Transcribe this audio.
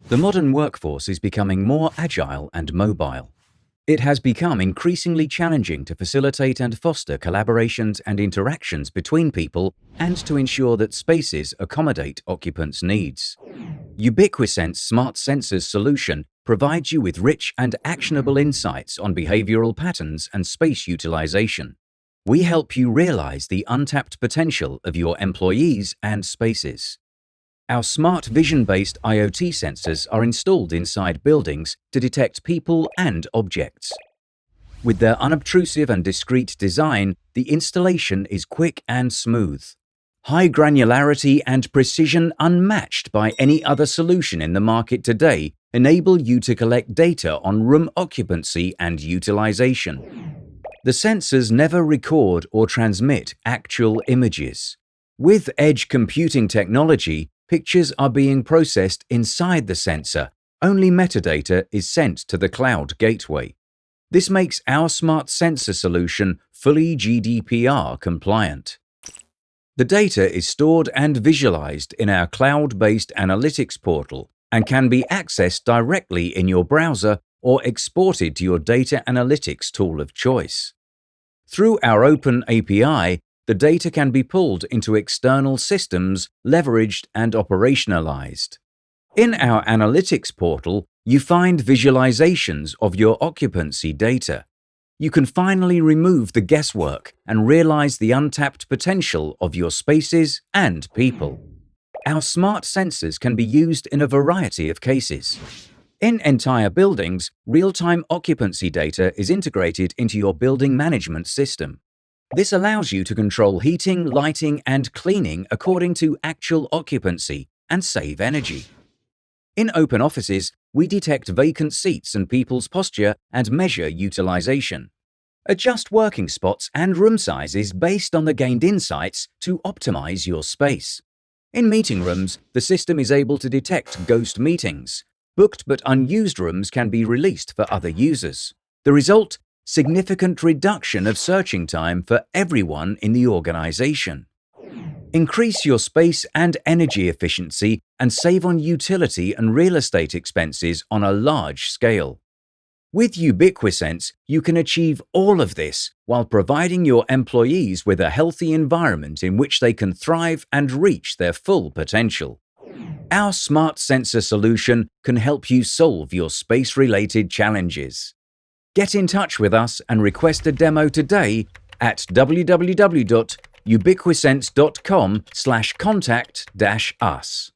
The modern workforce is becoming more agile and mobile. It has become increasingly challenging to facilitate and foster collaborations and interactions between people and to ensure that spaces accommodate occupants' needs. UbiqiSense Smart Sensors solution provides you with rich and actionable insights on behavioural patterns and space utilisation. We help you realise the untapped potential of your employees and spaces. Our smart vision-based IoT sensors are installed inside buildings to detect people and objects. With their unobtrusive and discreet design, the installation is quick and smooth. High granularity and precision unmatched by any other solution in the market today enable you to collect data on room occupancy and utilization. The sensors never record or transmit actual images. With edge computing technology, pictures are being processed inside the sensor. Only metadata is sent to the cloud gateway. This makes our smart sensor solution fully GDPR-compliant. The data is stored and visualized in our cloud-based analytics portal and can be accessed directly in your browser or exported to your data analytics tool of choice. Through our open API, the data can be pulled into external systems, leveraged and operationalized. In our analytics portal, you find visualizations of your occupancy data. You can finally remove the guesswork and realize the untapped potential of your spaces and people. Our smart sensors can be used in a variety of cases. In entire buildings, real-time occupancy data is integrated into your building management system. This allows you to control heating, lighting, and cleaning according to actual occupancy and save energy. In open offices, we detect vacant seats and people's posture and measure utilization. Adjust working spots and room sizes based on the gained insights to optimize your space. In meeting rooms, the system is able to detect ghost meetings. Booked but unused rooms can be released for other users. The result? Significant reduction of searching time for everyone in the organization. Increase your space and energy efficiency and save on utility and real estate expenses on a large scale. With UbiqiSense, you can achieve all of this while providing your employees with a healthy environment in which they can thrive and reach their full potential. Our smart sensor solution can help you solve your space-related challenges. Get in touch with us and request a demo today at www.ubiqisense.com/contact-us.